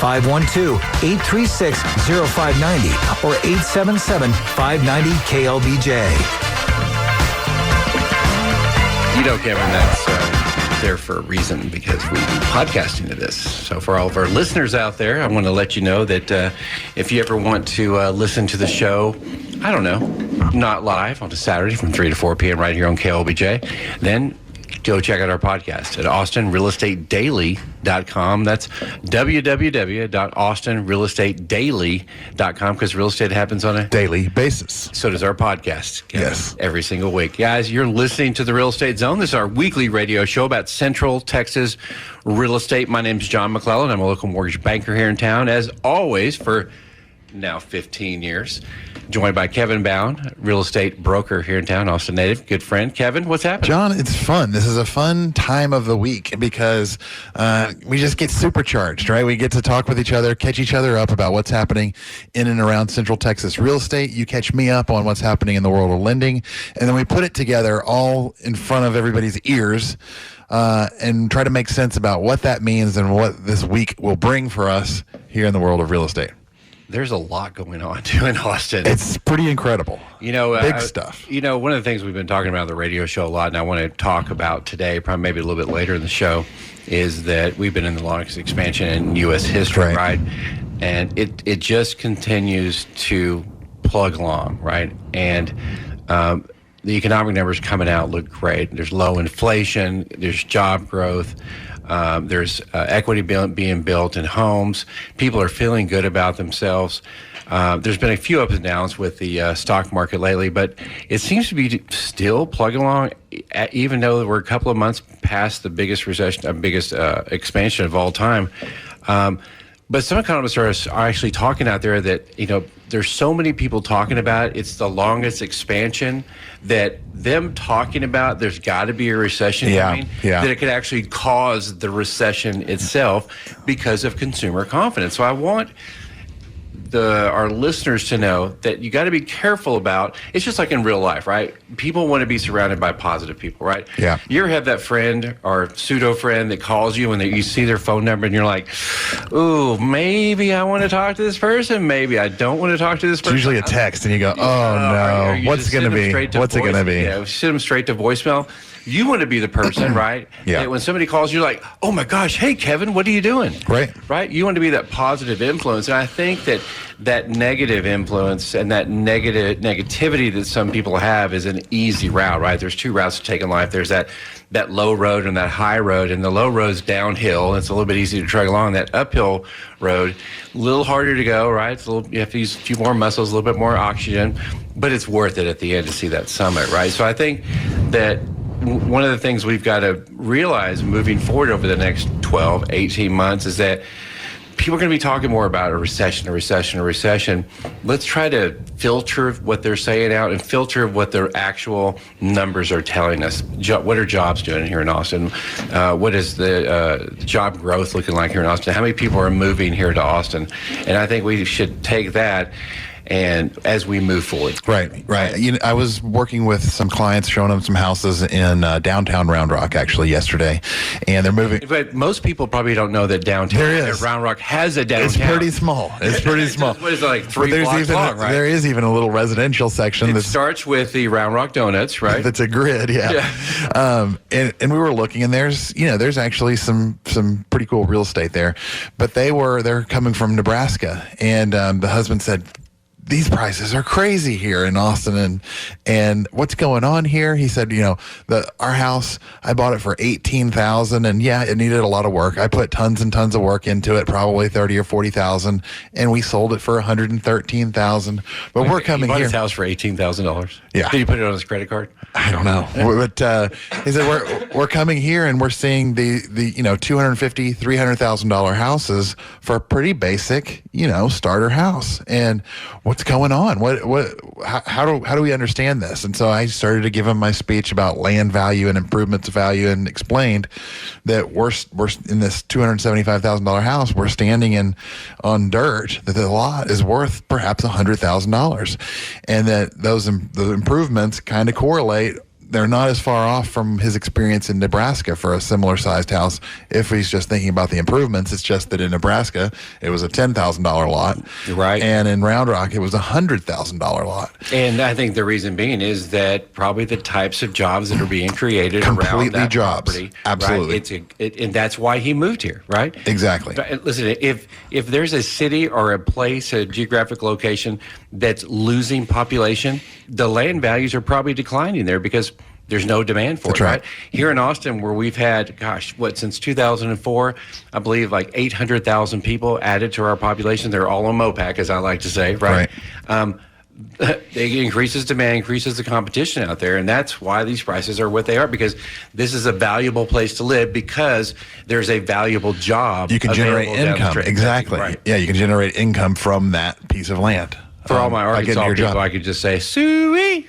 512-836-0590 or 877-590-KLBJ. You know, Kevin, that's there for a reason, because we do podcasting to this. So for all of our listeners out there, I want to let you know that if you ever want to listen to the show, I don't know, not live on a Saturday from 3 to 4 p.m. right here on KLBJ, then go check out our podcast at austinrealestatedaily.com. That's www.austinrealestatedaily.com, because real estate happens on a daily basis. So does our podcast. Kevin, yes. Every single week. Guys, you're listening to the Real Estate Zone. This is our weekly radio show about Central Texas real estate. My name is John McClellan. I'm a local mortgage banker here in town, as always, for now 15 years. Joined by Kevin Bown, real estate broker here in town, Austin native, good friend. Kevin, what's happening? John, it's fun. This is a fun time of the week because we just get supercharged, right? We get to talk with each other, catch each other up about what's happening in and around Central Texas real estate. You catch me up on what's happening in the world of lending, and then we put it together all in front of everybody's ears and try to make sense about what that means and what this week will bring for us here in the world of real estate. There's a lot going on, too, in Austin. It's pretty incredible. You know, big stuff. You know, one of the things we've been talking about on the radio show a lot, and I want to talk about today, probably maybe a little bit later in the show, is that we've been in the longest expansion in U.S. history, right? And it just continues to plug along, right? And the economic numbers coming out look great. There's low inflation. There's job growth. There's equity being built in homes. People are feeling good about themselves. There's been a few ups and downs with the stock market lately, but it seems to be still plugging along, even though we're a couple of months past the biggest recession, biggest expansion of all time. But some economists are actually talking out there that, you know, there's so many people talking about it. It's the longest expansion, that them talking about there's got to be a recession coming, that it could actually cause the recession itself because of consumer confidence. So I want our listeners to know that you got to be careful about, it's just like in real life, right? People want to be surrounded by positive people, right? Yeah. You ever have that friend or pseudo friend that calls you and you see their phone number and you're like, ooh, maybe I want to talk to this person, maybe I don't want to talk to this person. It's usually a text and you go, oh no, what's it going to be? What's it going to be? Yeah, send them straight to voicemail. You want to be the person, right? Yeah. That when somebody calls, you're like, oh my gosh, hey Kevin, what are you doing? Right. You want to be that positive influence. And I think that negative influence and that negativity that some people have is an easy route, right? There's two routes to take in life. There's that low road and that high road, and the low road's downhill. It's a little bit easy to trudge along. That uphill road, a little harder to go, right? It's you have to use a few more muscles, a little bit more oxygen, but it's worth it at the end to see that summit, right? So I think that one of the things we've got to realize moving forward over the next 12, 18 months is that people are going to be talking more about a recession. Let's try to filter what they're saying out and filter what their actual numbers are telling us. What are jobs doing here in Austin? What is the job growth looking like here in Austin? How many people are moving here to Austin? And I think we should take that and as we move forward. Right. You know, I was working with some clients, showing them some houses in downtown Round Rock actually yesterday, and they're moving. But most people probably don't know that downtown Round Rock has a downtown. It's pretty small. What is it, like 3 blocks long, right? There is even a little residential section. It starts with the Round Rock Donuts, right? That's a grid, yeah. And we were looking, and there's actually some pretty cool real estate there, but they're coming from Nebraska, and the husband said, these prices are crazy here in Austin, and what's going on here? He said, our house, I bought it for $18,000, and it needed a lot of work. I put tons and tons of work into it, probably $30,000 or $40,000, and we sold it for $113,000. But we're coming here. He bought his house for $18,000. Yeah. Did he put it on his credit card? I don't know. But he said we're coming here, and we're seeing the $250,000, $300,000 houses for a pretty basic starter house. And what's going on? How do we understand this? And so I started to give him my speech about land value and improvements of value, and explained that we're in this $275,000 house. We're standing on dirt that the lot is worth perhaps $100,000, and that the improvements kind of correlate they're not as far off from his experience in Nebraska for a similar sized house. If he's just thinking about the improvements, it's just that in Nebraska, it was a $10,000 lot. Right. And in Round Rock, it was a $100,000 lot. And I think the reason being is that probably the types of jobs that are being created around that property. Absolutely. Right? And that's why he moved here, right? Exactly. But listen, if there's a city or a place, a geographic location that's losing population, the land values are probably declining there because there's no demand for it, right? Here in Austin, where we've had, since 2004, I believe like 800,000 people added to our population. They're all on MOPAC, as I like to say, right? It increases demand, increases the competition out there, and that's why these prices are what they are, because this is a valuable place to live because there's a valuable job. You can generate income. Exactly. Right. Yeah, you can generate income from that piece of land. For all my Arkansas people, I could just say, Suey.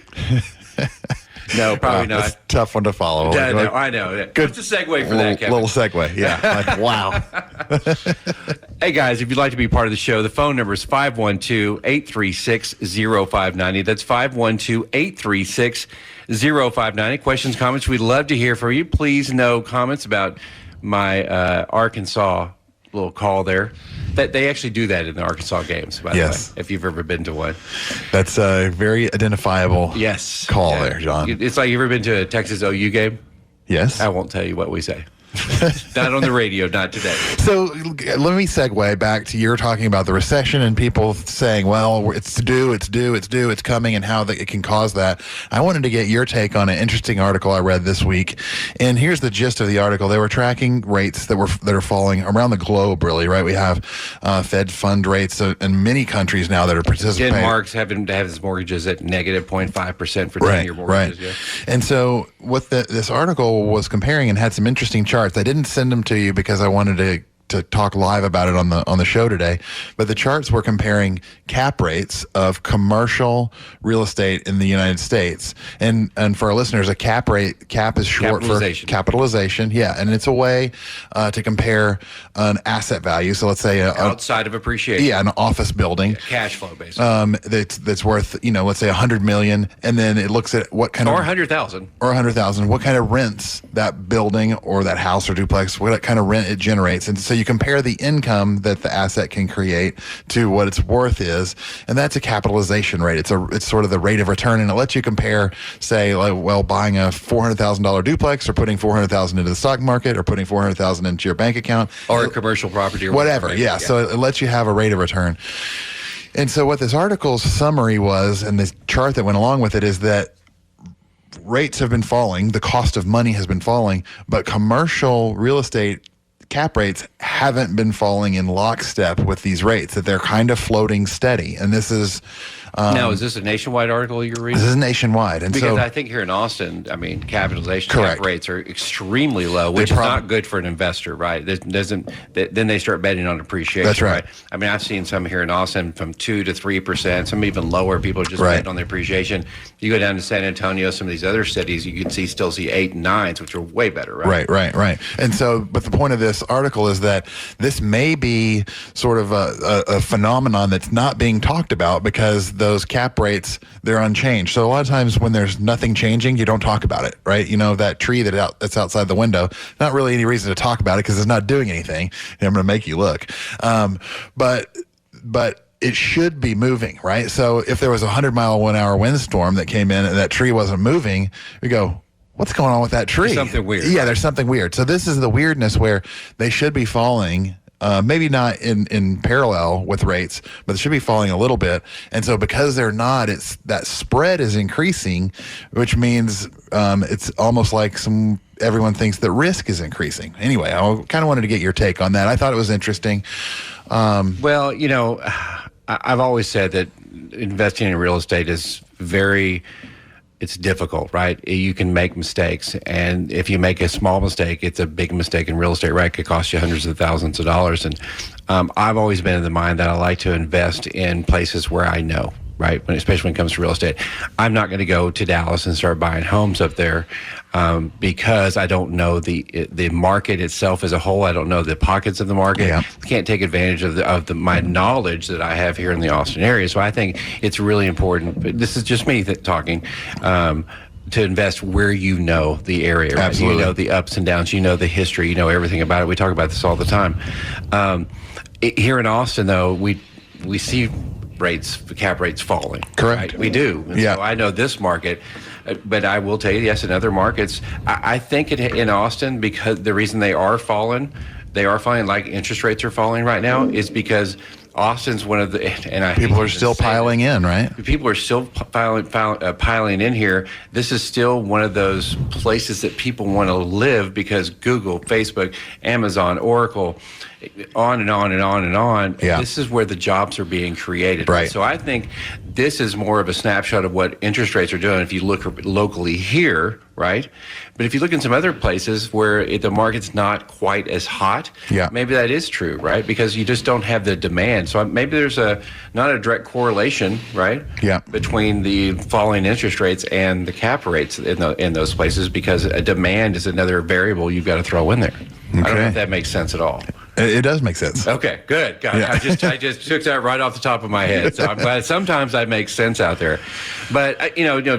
No, probably not. That's a tough one to follow. No, I know. Good. What's the segue for that, Kevin? Little segue, yeah. Like, wow. Hey, guys, if you'd like to be part of the show, the phone number is 512-836-0590. That's 512-836-0590. Questions, comments, we'd love to hear from you. Please, no comments about my Arkansas little call there. That they actually do that in the Arkansas games, by the way, if you've ever been to one. That's a very identifiable call there, John. It's like, you ever been to a Texas OU game? Yes. I won't tell you what we say. Not on the radio, not today. So let me segue back to you're talking about the recession and people saying, well, it's due, it's coming, and how it can cause that. I wanted to get your take on an interesting article I read this week. And here's the gist of the article. They were tracking rates that are falling around the globe, really, right? We have Fed fund rates in many countries now that are participating. Denmark's having to have its mortgages at negative 0.5% for 10-year mortgages. Right. And so what this article was comparing, and had some interesting charts. I didn't send them to you because I wanted to talk live about it on the show today, but the charts were comparing cap rates of commercial real estate in the United States. And for our listeners, cap is short for capitalization. Yeah, and it's a way to compare an asset value. So let's say outside of appreciation. Yeah, an office building. Cash flow, basically. That's worth, let's say $100 million, and then it looks at what kind of $100,000. What kind of rents that building or that house or duplex, what kind of rent it generates. And so you compare the income that the asset can create to what its worth is, and that's a capitalization rate. It's sort of the rate of return, and it lets you compare, say, buying a $400,000 duplex, or putting $400,000 into the stock market, or putting $400,000 into your bank account, or a commercial property, or whatever. Yeah, so it lets you have a rate of return. And so what this article's summary was, and this chart that went along with it, is that rates have been falling, the cost of money has been falling, but commercial real estate cap rates haven't been falling in lockstep with these rates, that they're kind of floating steady. And this is... now, is this a nationwide article you're reading? This is nationwide. And because I think here in Austin, capitalization cap rates are extremely low, which is not good for an investor, right? Then they start betting on appreciation. That's right. I mean, I've seen some here in Austin from 2 to 3%, some even lower. People are just betting on the appreciation. You go down to San Antonio, some of these other cities, you can still see 8 and 9s, which are way better, right? Right. And so, but the point of this article is that this may be sort of a phenomenon that's not being talked about, because those cap rates, they're unchanged. So a lot of times when there's nothing changing, you don't talk about it, right? That tree that's outside the window, not really any reason to talk about it because it's not doing anything. I'm going to make you look. But it should be moving, right? So if there was a 100-mile-an-hour windstorm that came in and that tree wasn't moving, we go, what's going on with that tree? There's something weird. Yeah, there's something weird. So this is the weirdness where they should be falling, maybe not in parallel with rates, but they should be falling a little bit. And so because they're not, that spread is increasing, which means it's almost like everyone thinks that risk is increasing. Anyway, I kind of wanted to get your take on that. I thought it was interesting. Well, I've always said that investing in real estate is it's difficult, right? You can make mistakes, and if you make a small mistake, it's a big mistake in real estate, right? It could cost you hundreds of thousands of dollars. And I've always been of the mind that I like to invest in places where I know, right? Especially when it comes to real estate. I'm not going to go to Dallas and start buying homes up there because I don't know the market itself as a whole. I don't know the pockets of the market. Yeah. I can't take advantage of my knowledge that I have here in the Austin area. So I think it's really important. But this is just me talking. to invest where you know the area, right? Absolutely. You know the ups and downs, you know the history, you know everything about it. We talk about this all the time. Here in Austin, though, we see cap rates falling. Correct. Right? We do. And Yeah. so I know this market, but I will tell you, yes, in other markets, I think in Austin, because the reason they are falling like interest rates are falling right now, is because Austin's one of the, and People are still piling in, right? People are still piling in here. This is still one of those places that people want to live because Google, Facebook, Amazon, Oracle, on and on and on and on. Yeah. This is where the jobs are being created. Right. So I think this is more of a snapshot of what interest rates are doing if you look locally here, right? But if you look in some other places where the market's not quite as hot, Yeah. maybe that is true, right? Because you just don't have the demand. So maybe there's not a direct correlation, right? Yeah. Between the falling interest rates and the cap rates in those places, because a demand is another variable you've got to throw in there. I don't know if that makes sense at all. It does make sense. Okay, good. God, Yeah. I just took that right off the top of my head. So I'm glad sometimes that makes sense out there. But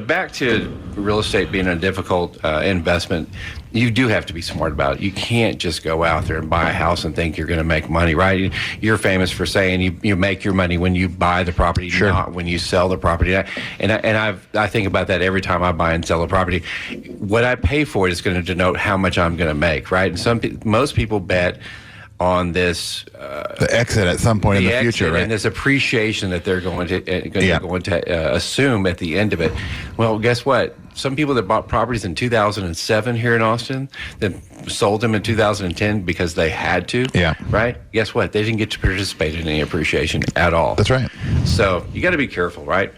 back to real estate being a difficult investment, you do have to be smart about it. You can't just go out there and buy a house and think you're going to make money, right? You're famous for saying you make your money when you buy the property, Sure. not when you sell the property. I think about that every time I buy and sell a property. What I pay for it is going to denote how much I'm going to make, right? And most people bet on this The exit at some point in the future, right? and this appreciation that they're going to assume at the end of it. Well, guess what? Some people that bought properties in 2007 here in Austin, that sold them in 2010 because they had to, Yeah. right? Guess what? They didn't get to participate in any appreciation at all. That's right. So you got to be careful, right?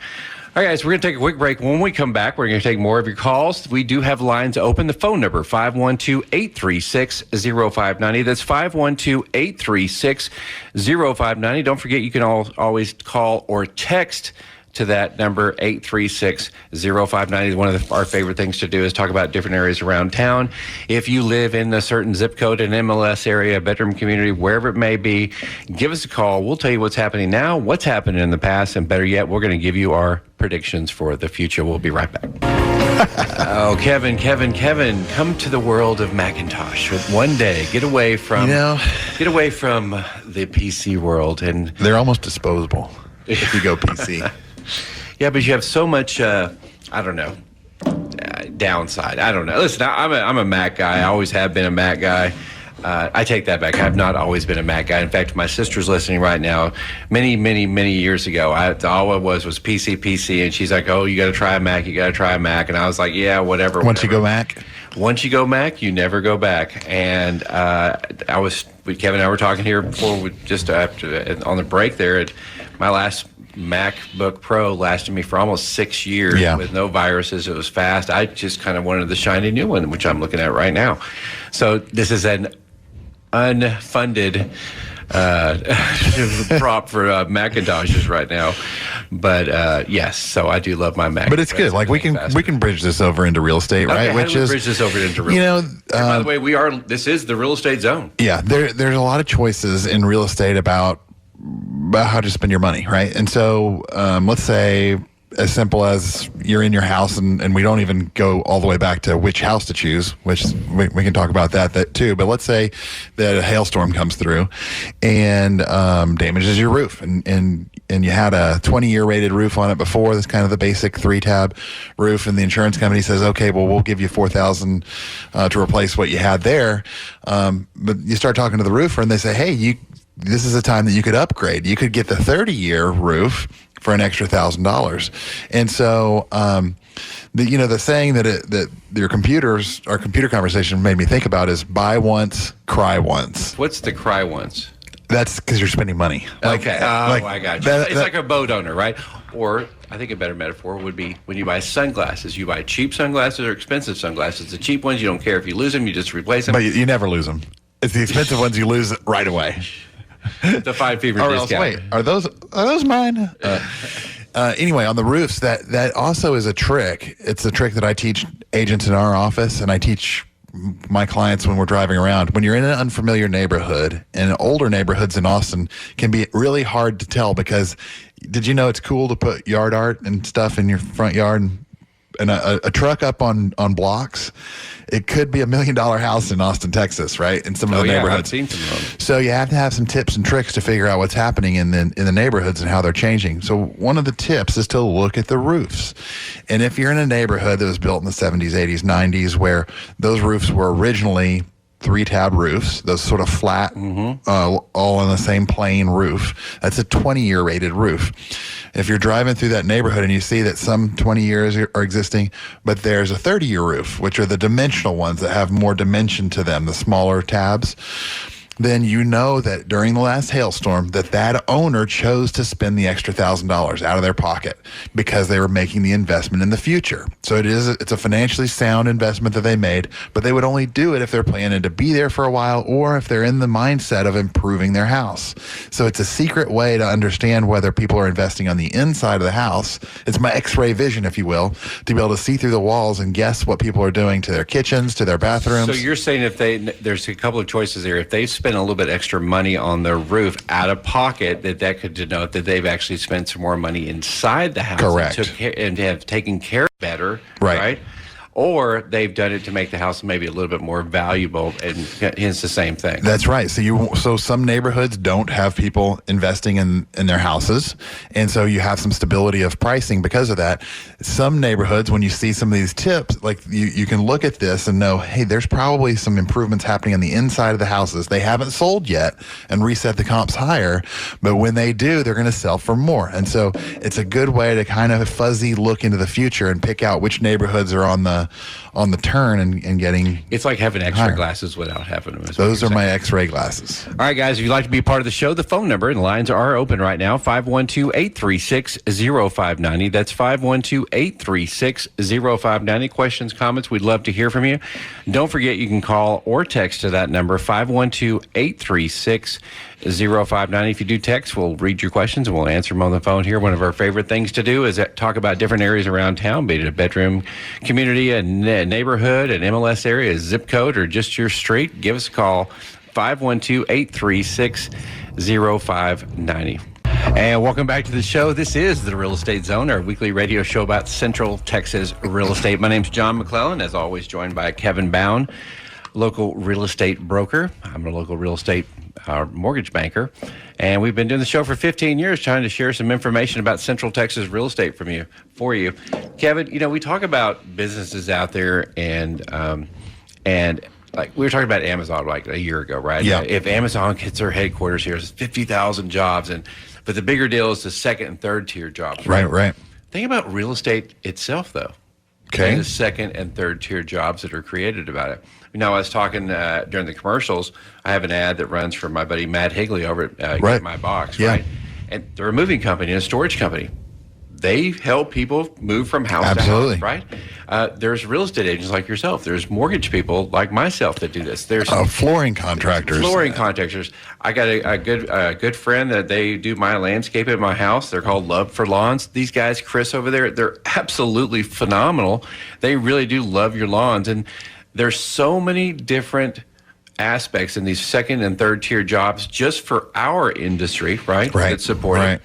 All right, guys, we're going to take a quick break. When we come back, we're going to take more of your calls. We do have lines open. The phone number, 512-836-0590. That's 512-836-0590. Don't forget, you can always call or text to that number, 836-0590. One of our favorite things to do is talk about different areas around town. If you live in a certain zip code, an MLS area, a bedroom community, wherever it may be, give us a call. We'll tell you what's happening now, what's happened in the past, and better yet, we're going to give you our predictions for the future. We'll be right back. Oh, Kevin, come to the world of Macintosh. One day, get away from the PC world. And They're almost disposable if you go PC. yeah, but you have so much, downside. I don't know. Listen, I'm a Mac guy. I always have been a Mac guy. I take that back. I've not always been a Mac guy. In fact, my sister's listening right now. Many, many, many years ago, all it was PC, and she's like, "Oh, you got to try a Mac. You got to try a Mac." And I was like, "Yeah, whatever." Once you go Mac? Once you go Mac, you never go back. And Kevin and I were talking here before, on the break there. My last MacBook Pro lasted me for almost 6 years with no viruses. It was fast. I just kind of wanted the shiny new one, which I'm looking at right now. So this is an unfunded prop for Macintoshes right now. But yes, so I do love my Mac. But it's good. Like we can bridge this over into real estate, right? Which is bridge this over into real estate. By the way, this is the real estate zone. Yeah, there's a lot of choices in real estate about how to spend your money, right? And so let's say as simple as you're in your house, and we don't even go all the way back to which house to choose, which we can talk about that too. But let's say that a hailstorm comes through and damages your roof, and you had a 20-year rated roof on it before. That's kind of the basic 3-tab roof, and the insurance company says, okay, well, we'll give you $4,000 to replace what you had there. But you start talking to the roofer, and they say, hey, this is a time that you could upgrade. You could get the 30-year roof for an extra $1,000. And so, the saying that our computer conversation made me think about is buy once, cry once. What's the cry once? That's because you're spending money. Okay. I got you. It's like a boat owner, right? Or I think a better metaphor would be when you buy sunglasses. You buy cheap sunglasses or expensive sunglasses. The cheap ones, you don't care if you lose them. You just replace them. But you never lose them. It's the expensive ones you lose right away. The 5 fever discount. Wait, are those mine? Anyway, on the roofs, that also is a trick. It's a trick that I teach agents in our office, and I teach my clients when we're driving around. When you're in an unfamiliar neighborhood, and older neighborhoods in Austin can be really hard to tell, because did you know it's cool to put yard art and stuff in your front yard? a truck up on blocks, it could be $1 million house in Austin, Texas, right? In some of the neighborhoods. I've seen some of them. So you have to have some tips and tricks to figure out what's happening in the neighborhoods and how they're changing. So one of the tips is to look at the roofs. And if you're in a neighborhood that was built in the 70s, 80s, 90s, where those roofs were originally 3-tab roofs, those sort of flat, all on the same plane roof. That's a 20-year rated roof. If you're driving through that neighborhood and you see that some 20 years are existing, but there's a 30-year roof, which are the dimensional ones that have more dimension to them, the smaller tabs, then you know that during the last hailstorm that owner chose to spend the extra $1,000 out of their pocket because they were making the investment in the future. So it's a financially sound investment that they made, but they would only do it if they're planning to be there for a while or if they're in the mindset of improving their house. So it's a secret way to understand whether people are investing on the inside of the house. It's my X-ray vision, if you will, to be able to see through the walls and guess what people are doing to their kitchens, to their bathrooms. So you're saying there's a couple of choices there. If they spend a little bit extra money on their roof out of pocket, that could denote that they've actually spent some more money inside the house. Correct. And have taken care of better, right? Or they've done it to make the house maybe a little bit more valuable, and hence the same thing. That's right. So some neighborhoods don't have people investing in their houses, and so you have some stability of pricing because of that. Some neighborhoods, when you see some of these tips, like you can look at this and know, hey, there's probably some improvements happening on the inside of the houses. They haven't sold yet and reset the comps higher, but when they do, they're going to sell for more. And so it's a good way to kind of fuzzy look into the future and pick out which neighborhoods are on the turn and getting. It's like having X-ray higher glasses without having them. Those are my X-ray glasses. All right, guys, if you'd like to be part of the show, the phone number and lines are open right now, 512-836-0590. That's 512-836-0590. Questions, comments, we'd love to hear from you. Don't forget you can call or text to that number, 512-836-0590. If you do text, we'll read your questions and we'll answer them on the phone here. One of our favorite things to do is talk about different areas around town, be it a bedroom community, a neighborhood, an MLS area, a zip code, or just your street. Give us a call, 512-836-0590. And welcome back to the show. This is The Real Estate Zone, our weekly radio show about Central Texas real estate. My name's John McClellan, as always, joined by Kevin Bown, local real estate broker. I'm a local real estate mortgage banker, and we've been doing the show for 15 years trying to share some information about Central Texas real estate for you. Kevin, we talk about businesses out there, and like we were talking about Amazon like a year ago, right? Yeah. If Amazon gets their headquarters here, it's 50,000 jobs, but the bigger deal is the second and third tier jobs. Right. Think about real estate itself, though. Okay. And the second and third tier jobs that are created about it. I was talking during the commercials. I have an ad that runs for my buddy Matt Higley over at Get My Box, right? And they're a moving company and a storage company. They help people move from house to house, right? There's real estate agents like yourself. There's mortgage people like myself that do this. There's flooring contractors. I got a good friend that they do my landscape at my house. They're called Love for Lawns. These guys, Chris over there, they're absolutely phenomenal. They really do love your lawns. And there's so many different aspects in these second and third tier jobs just for our industry, right? That's supported. Right.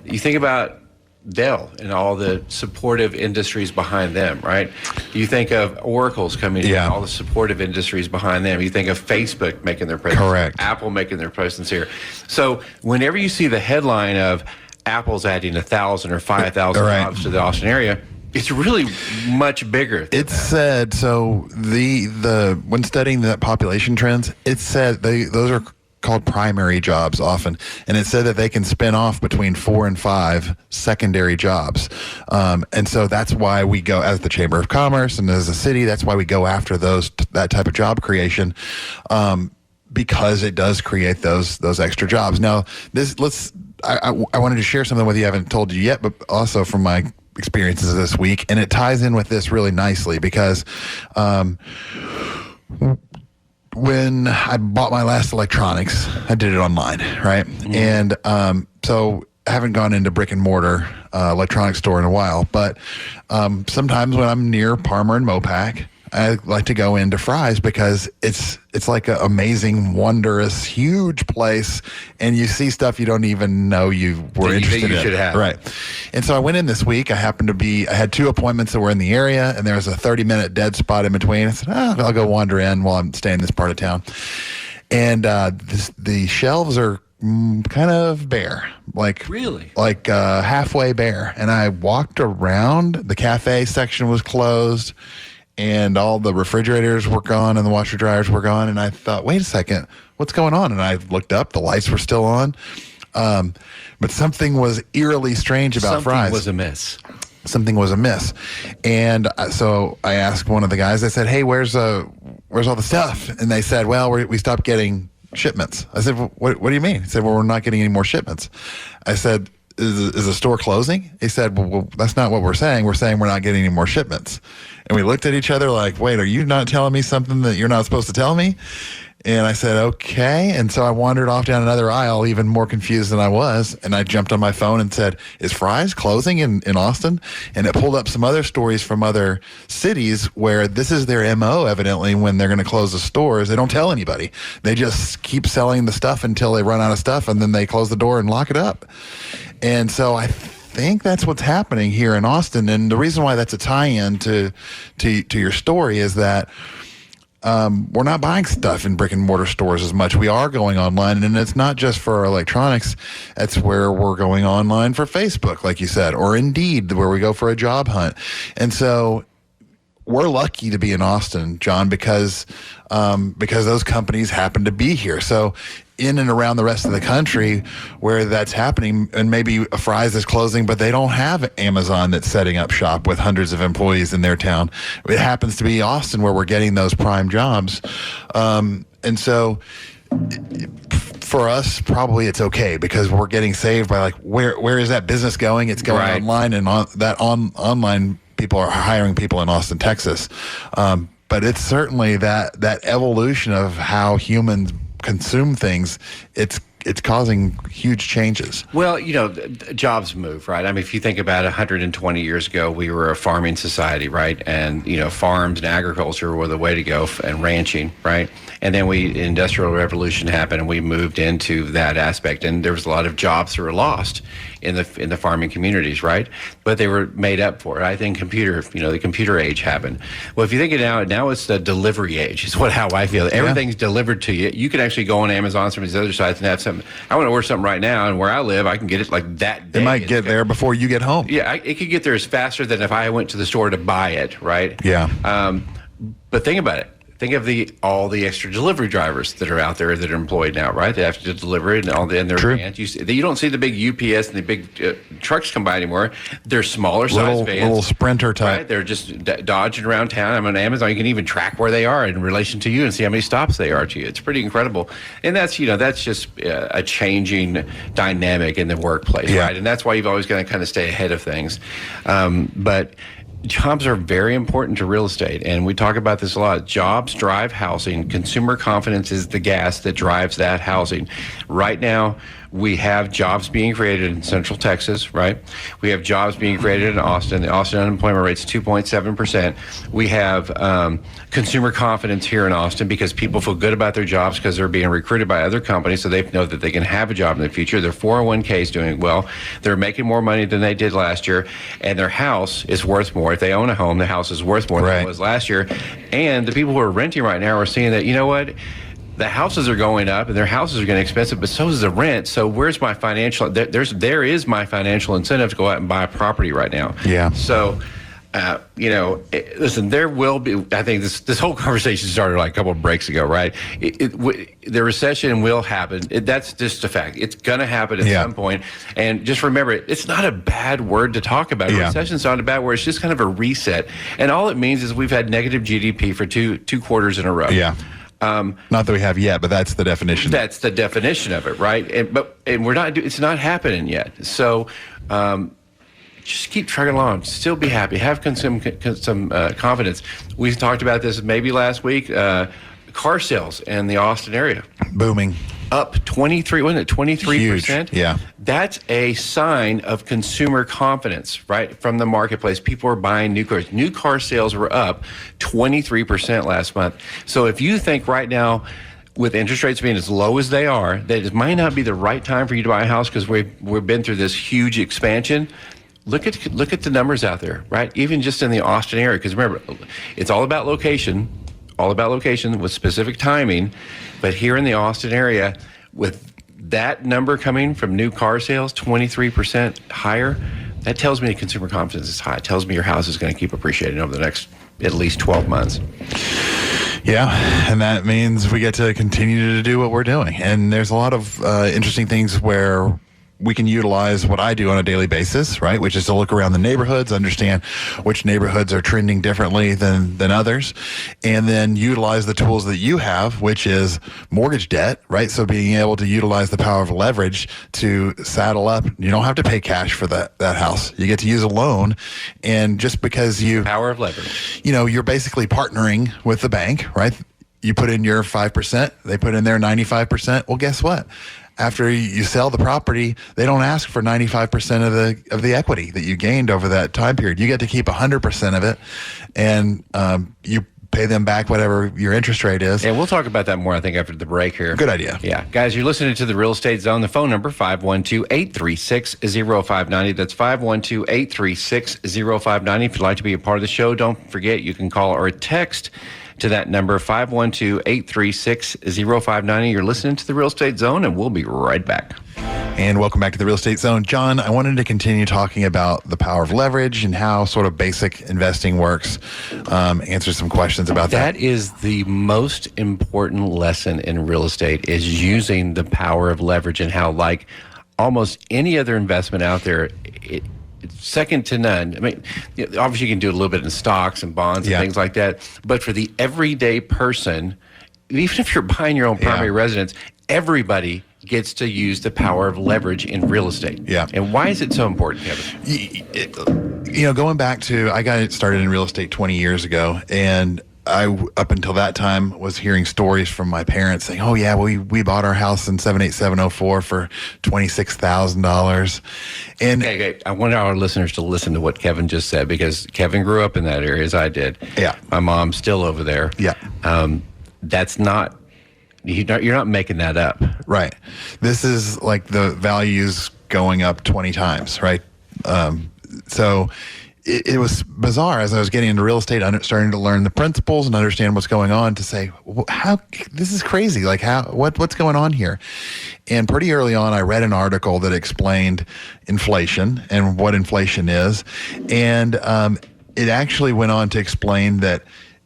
You think about Dell and all the supportive industries behind them, right? You think of Oracle's coming in, all the supportive industries behind them. You think of Facebook making their presence. Correct. Apple making their presence here. So whenever you see the headline of Apple's adding 1,000 or 5,000 jobs to the Austin area, it's really much bigger. It's said, so the when studying the population trends, it said those are called primary jobs often, and it said that they can spin off between 4 and 5 secondary jobs, and so that's why we go as the Chamber of Commerce and as a city. That's why we go after that type of job creation, because it does create those extra jobs. Now, I wanted to share something with you I haven't told you yet, but also from my experiences this week, and it ties in with this really nicely because when I bought my last electronics, I did it online, right? And so I haven't gone into brick and mortar electronics store in a while, but sometimes when I'm near Parmer and Mopac, I like to go into Fry's because it's it's like an amazing, wondrous, huge place, and you see stuff you don't even know you were interested in. You should have. Right. And so I went in this week. I had 2 appointments that were in the area, and there was a 30-minute dead spot in between. I said, I'll go wander in while I'm staying in this part of town. And the shelves are kind of bare, like halfway bare. And I walked around. The cafe section was closed, and all the refrigerators were gone, and the washer dryers were gone. And I thought, wait a second, what's going on? And I looked up. The lights were still on, but something was eerily strange about fries. Something was amiss. And so I asked one of the guys. I said, "Hey, where's all the stuff?" And they said, "Well, we stopped getting shipments." I said, what do you mean? He said, "Well, we're not getting any more shipments." I said, is the store closing? He said, well, that's not what we're saying. We're saying we're not getting any more shipments. And we looked at each other like, wait, are you not telling me something that you're not supposed to tell me? And I said, okay. And so I wandered off down another aisle, even more confused than I was. And I jumped on my phone and said, is Fry's closing in Austin? And it pulled up some other stories from other cities where this is their MO, evidently, when they're going to close the stores. They don't tell anybody. They just keep selling the stuff until they run out of stuff, and then they close the door and lock it up. And so I think that's what's happening here in Austin. And the reason why that's a tie-in to your story is that we're not buying stuff in brick and mortar stores as much. We are going online, and it's not just for electronics. That's where we're going online for Facebook, like you said, or Indeed, where we go for a job hunt. And so we're lucky to be in Austin, John, because those companies happen to be here. So in and around the rest of the country where that's happening, and maybe a Fry's is closing, but they don't have Amazon that's setting up shop with hundreds of employees in their town. It happens to be Austin where we're getting those prime jobs. And so for us, probably it's okay because we're getting saved by, like, where is that business going? It's going online, and online people are hiring people in Austin, Texas. But it's certainly that evolution of how humans consume things. It's causing huge changes. Well, jobs move, right? I mean, if you think about 120 years ago, we were a farming society, right? And, farms and agriculture were the way to go, and ranching, right? And then Industrial Revolution happened, and we moved into that aspect. And there was a lot of jobs that were lost in the farming communities, right? But they were made up for it. I think the computer age happened. Well, if you think of now it's the delivery age is how I feel. Everything's delivered to you. You can actually go on Amazon, some of these other sites, and have something. I want to order something right now, and where I live, I can get it like that day. It might get there before you get home. Yeah, it could get there as faster than if I went to the store to buy it, right? Yeah. But think about it. Think of all the extra delivery drivers that are out there that are employed now, right? They have to deliver it and their vans. You don't see the big UPS and the big trucks come by anymore. They're smaller size vans. Little Sprinter type. Right? They're just dodging around town. I'm on Amazon. You can even track where they are in relation to you and see how many stops they are to you. It's pretty incredible. And that's just a changing dynamic in the workplace, right? And that's why you've always got to kind of stay ahead of things. But jobs are very important to real estate, and we talk about this a lot. Jobs drive housing. Consumer confidence is the gas that drives that housing. Right now, we have jobs being created in Central Texas, right? We have jobs being created in Austin. The Austin unemployment rate's 2.7%. We have consumer confidence here in Austin because people feel good about their jobs because they're being recruited by other companies, so they know that they can have a job in the future. Their 401k is doing well. They're making more money than they did last year, and their house is worth more. If they own a home, the house is worth more than it was last year. And the people who are renting right now are seeing that, the houses are going up and their houses are getting expensive, but so is the rent. So where's my financial? There is my financial incentive to go out and buy a property right now. Yeah. So, listen, there will be. I think this whole conversation started like a couple of breaks ago, right? The recession will happen. That's just a fact. It's going to happen at some point. And just remember, it's not a bad word to talk about. Recession's not a bad word. It's just kind of a reset. And all it means is we've had negative GDP for two quarters in a row. Yeah. Not that we have yet, but that's the definition. That's the definition of it, right? And we're not. It's not happening yet. So just keep trucking along. Still be happy. Have some confidence. We talked about this maybe last week. car sales in the Austin area. Booming. Up 23, wasn't it 23%? Yeah. That's a sign of consumer confidence, right, from the marketplace. People are buying new cars. New car sales were up 23% last month. So if you think right now, with interest rates being as low as they are, that it might not be the right time for you to buy a house because we've been through this huge expansion. Look at the numbers out there, right? Even just in the Austin area, because remember, it's all about location with specific timing. But here in the Austin area, with that number coming from new car sales, 23% higher, that tells me the consumer confidence is high. It tells me your house is going to keep appreciating over the next at least 12 months. Yeah, and that means we get to continue to do what we're doing. And there's a lot of interesting things where we can utilize what I do on a daily basis, right? Which is to look around the neighborhoods, understand which neighborhoods are trending differently than others, and then utilize the tools that you have, which is mortgage debt, right? So being able to utilize the power of leverage to saddle up. You don't have to pay cash for that house. You get to use a loan, and just because power of leverage, you're basically partnering with the bank, right? You put in your 5%, they put in their 95%. Well, guess what? After you sell the property, they don't ask for 95% of the equity that you gained over that time period. You get to keep 100% of it, and you pay them back whatever your interest rate is. And we'll talk about that more, I think, after the break here. Good idea. Yeah. Guys, you're listening to the Real Estate Zone. The phone number, 512-836-0590. That's 512-836-0590. If you'd like to be a part of the show, don't forget you can call or text to that number, 512-836-0590. You're listening to the Real Estate Zone, and we'll be right back. And welcome back to the Real Estate Zone. John, I wanted to continue talking about the power of leverage and how sort of basic investing works. Answer some questions about that. That is the most important lesson in real estate, is using the power of leverage, and how, like almost any other investment out there, it's second to none. I mean, obviously you can do a little bit in stocks and bonds and things like that, but for the everyday person, even if you're buying your own primary residence, everybody gets to use the power of leverage in real estate. Yeah. And why is it so important, Kevin? Going back to, I got started in real estate 20 years ago, and I, up until that time, was hearing stories from my parents saying, "Oh yeah, we bought our house in 78704 for $26,000." And okay, I want our listeners to listen to what Kevin just said, because Kevin grew up in that area as I did. Yeah, my mom's still over there. Yeah, that's not. You're not making that up, right? This is like the values going up 20 times, right? So. It was bizarre as I was getting into real estate, starting to learn the principles and understand what's going on, to say, how this is crazy. Like, what's going on here? And pretty early on, I read an article that explained inflation and what inflation is. And it actually went on to explain that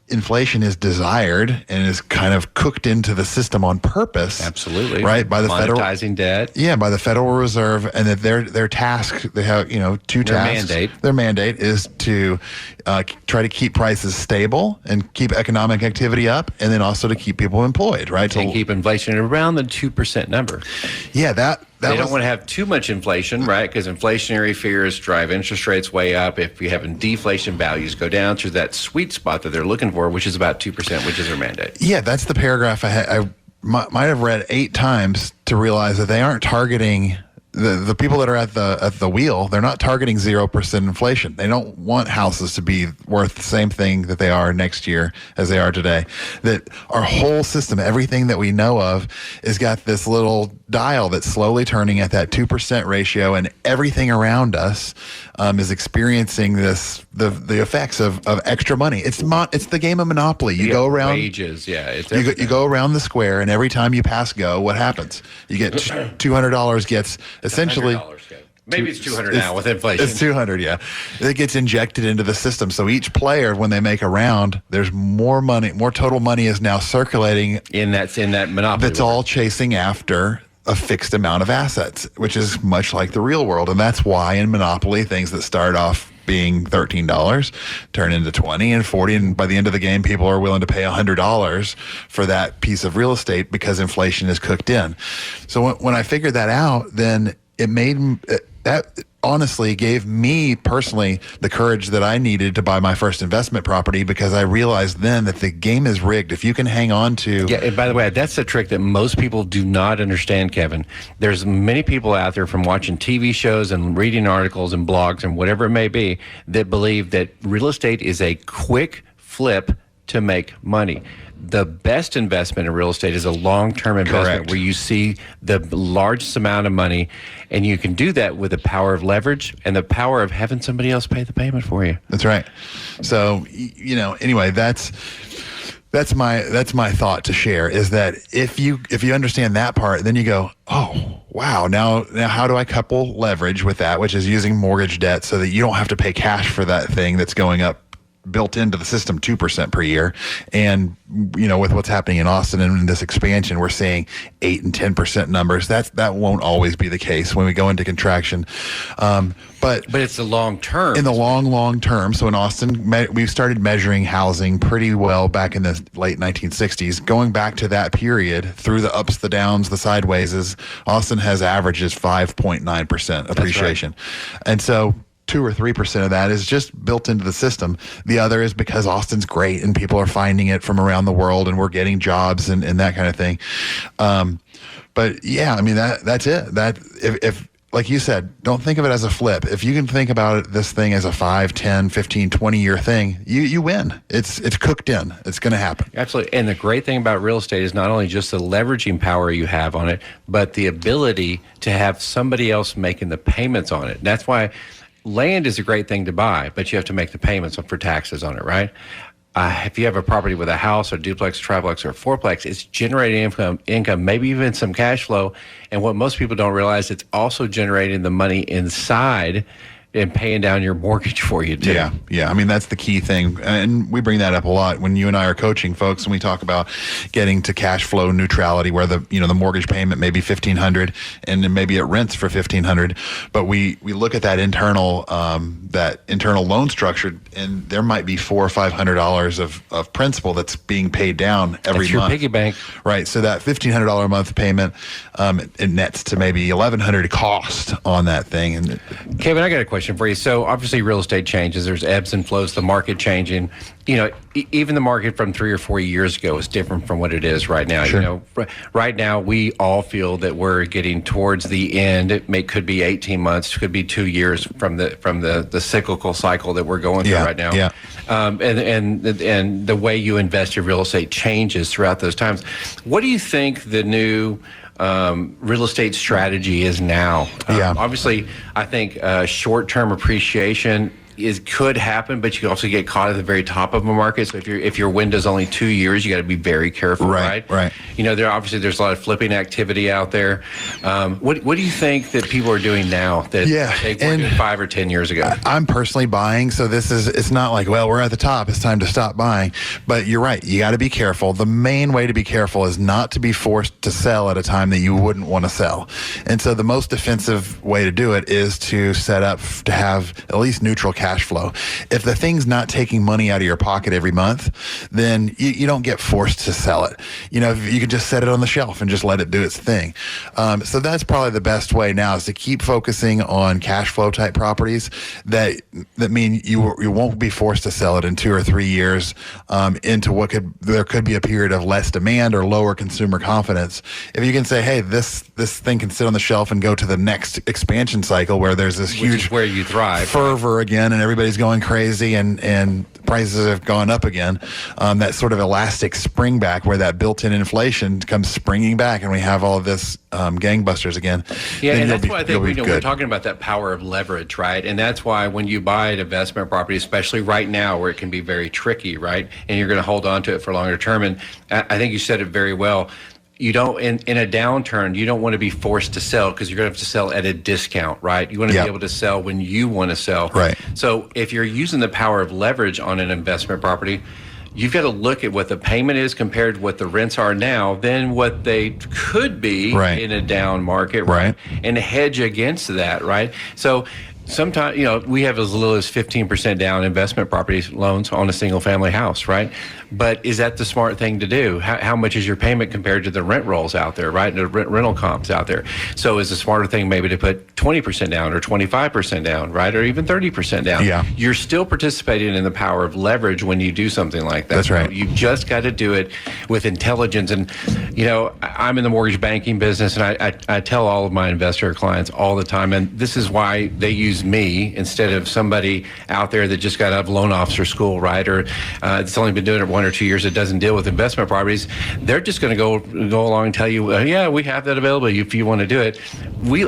inflation is desired and is kind of cooked into the system on purpose. Absolutely. Right? By the monetizing debt. Yeah, by the Federal Reserve, and that their task, they have, two tasks. Their mandate is to try to keep prices stable and keep economic activity up, and then also to keep people employed, right? And keep inflation around the 2% number. Yeah, they don't want to have too much inflation, right? Because inflationary fears drive interest rates way up. If you have deflation, values go down to that sweet spot that they're looking for, which is about 2%, which is their mandate. Yeah, that's the paragraph I might have read 8 times to realize that they aren't targeting the people that are at the wheel. They're not targeting 0% inflation. They don't want houses to be worth the same thing that they are next year as they are today. That our whole system, everything that we know of, has got this little dial that's slowly turning at that 2% ratio, and everything around us is experiencing the effects of extra money. It's the game of Monopoly. You go around wages, you go around the square, and every time you pass go, what happens? You get $200 gets essentially. Maybe it's 200 now with inflation. It's 200, yeah. It gets injected into the system. So each player, when they make a round, there's more money, more total money is now circulating in that monopoly. That's all chasing after a fixed amount of assets, which is much like the real world. And that's why in Monopoly, things that start off being $13 turn into $20 and $40, and by the end of the game, people are willing to pay $100 for that piece of real estate because inflation is cooked in. So when I figured that out, then it made that honestly gave me personally the courage that I needed to buy my first investment property, because I realized then that the game is rigged. If you can hang on to... Yeah, and by the way, that's the trick that most people do not understand, Kevin. There's many people out there from watching TV shows and reading articles and blogs and whatever it may be that believe that real estate is a quick flip to make money. The best investment in real estate is a long-term investment. Correct. Where you see the largest amount of money, and you can do that with the power of leverage and the power of having somebody else pay the payment for you. That's right. So, anyway, that's my thought to share, is that if you understand that part, then you go, oh, wow, now how do I couple leverage with that, which is using mortgage debt so that you don't have to pay cash for that thing that's going up built into the system 2% per year. And, with what's happening in Austin and in this expansion, we're seeing 8 and 10% numbers. That won't always be the case when we go into contraction. But it's the long term. In the long term. So in Austin, we started measuring housing pretty well back in the late 1960s. Going back to that period, through the ups, the downs, the sidewayses, Austin has averages 5.9% appreciation. Right. And so 2 or 3% of that is just built into the system. The other is because Austin's great and people are finding it from around the world, and we're getting jobs and that kind of thing. But yeah, I mean, that's it. That if like you said, don't think of it as a flip. If you can think about this thing as a 5, 10, 15, 20-year thing, you win. It's cooked in. It's going to happen. Absolutely. And the great thing about real estate is not only just the leveraging power you have on it, but the ability to have somebody else making the payments on it. And that's why land is a great thing to buy, but you have to make the payments for taxes on it, right? If you have a property with a house or duplex, triplex, or fourplex, it's generating income, maybe even some cash flow. And what most people don't realize, it's also generating the money inside and paying down your mortgage for you too. Yeah. I mean, that's the key thing. And we bring that up a lot when you and I are coaching folks, and we talk about getting to cash flow neutrality, where the mortgage payment may be $1,500 and then maybe it rents for $1,500. But we look at that internal loan structure, and there might be $400 or $500 of principal that's being paid down every month. That's your piggy bank. Right. So that $1,500 a month payment, it nets to maybe $1,100 cost on that thing. And Kevin, I got a question for you. So obviously real estate changes. There's ebbs and flows, the market changing. Even the market from 3 or 4 years ago is different from what it is right now. Sure. Right now we all feel that we're getting towards the end. Could be 18 months, could be 2 years from the cyclical cycle that we're going through right now. Yeah. And the way you invest your real estate changes throughout those times. What do you think the new real estate strategy is now? Obviously, I think short-term appreciation could happen, but you can also get caught at the very top of a market. So if your window's only 2 years, you got to be very careful, right? Right. There's a lot of flipping activity out there. What do you think that people are doing now that they weren't doing 5 or 10 years ago? I'm personally buying, so it's not like, well, we're at the top, it's time to stop buying. But you're right, you got to be careful. The main way to be careful is not to be forced to sell at a time that you wouldn't want to sell. And so the most defensive way to do it is to set up to have at least neutral cash flow. If the thing's not taking money out of your pocket every month, then you don't get forced to sell it. You can just set it on the shelf and just let it do its thing. So that's probably the best way now, is to keep focusing on cash flow type properties that mean you won't be forced to sell it in 2 or 3 years into there could be a period of less demand or lower consumer confidence. If you can say, hey, this thing can sit on the shelf and go to the next expansion cycle where there's this huge where you thrive, fervor again, and everybody's going crazy and prices have gone up again, that sort of elastic spring back where that built-in inflation comes springing back, and we have all of this gangbusters again. Yeah, and that's why I think we're talking about that power of leverage, right? And that's why when you buy an investment property, especially right now where it can be very tricky, right? And you're going to hold on to it for longer term. And I think you said it very well. You don't, in a downturn, you don't want to be forced to sell, because you're going to have to sell at a discount, right? You want to be able to sell when you want to sell. Right. So if you're using the power of leverage on an investment property, you've got to look at what the payment is compared to what the rents are now, then what they could be in a down market, right? And hedge against that, right? So sometimes, we have as little as 15% down investment property loans on a single family house, right? But is that the smart thing to do? How much is your payment compared to the rent rolls out there, right? The rental comps out there. So is the smarter thing maybe to put 20% down or 25% down, right? Or even 30% down. Yeah. You're still participating in the power of leverage when you do something like that. That's right. You just got to do it with intelligence. And, I'm in the mortgage banking business, and I tell all of my investor clients all the time, and this is why they use me instead of somebody out there that just got out of loan officer school, right? Or it's only been doing it 1 or 2 years that doesn't deal with investment properties. They're just going to go along and tell you, yeah, we have that available if you want to do it.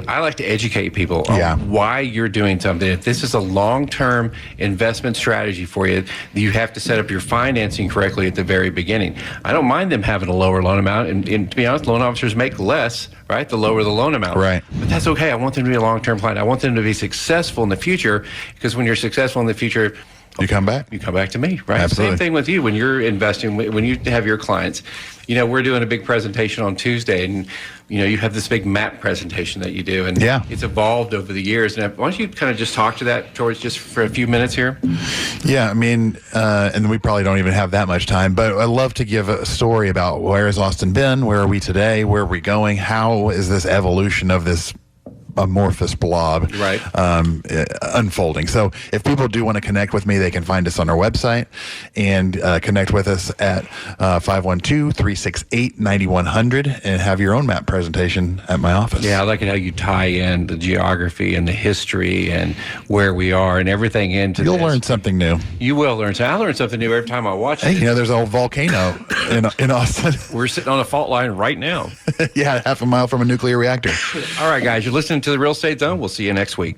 I like to educate people on why you're doing something. If this is a long-term investment strategy for you, you have to set up your financing correctly at the very beginning. I don't mind them having a lower loan amount, and to be honest, loan officers make less, right, the lower the loan amount. Right. But that's okay. I want them to be a long-term client. I want them to be successful in the future, because when you're successful in the future, you come back. You come back to me, right? Absolutely. Same thing with you when you're investing, when you have your clients. We're doing a big presentation on Tuesday, and you have this big map presentation that you do, and it's evolved over the years. And why don't you kind of just talk to that, George, just for a few minutes here? Yeah, I mean, and we probably don't even have that much time, but I love to give a story about where has Austin been, where are we today, where are we going, how is this evolution of this amorphous blob unfolding. So if people do want to connect with me, they can find us on our website and connect with us at 512-368-9100 and have your own map presentation at my office. Yeah, I like it how you tie in the geography and the history and where we are and everything into You'll learn something new. You will learn something. I learn something new every time I watch it. Hey, there's a volcano in Austin. We're sitting on a fault line right now. Yeah, half a mile from a nuclear reactor. All right, guys, you're listening to the Real Estate Zone. We'll see you next week.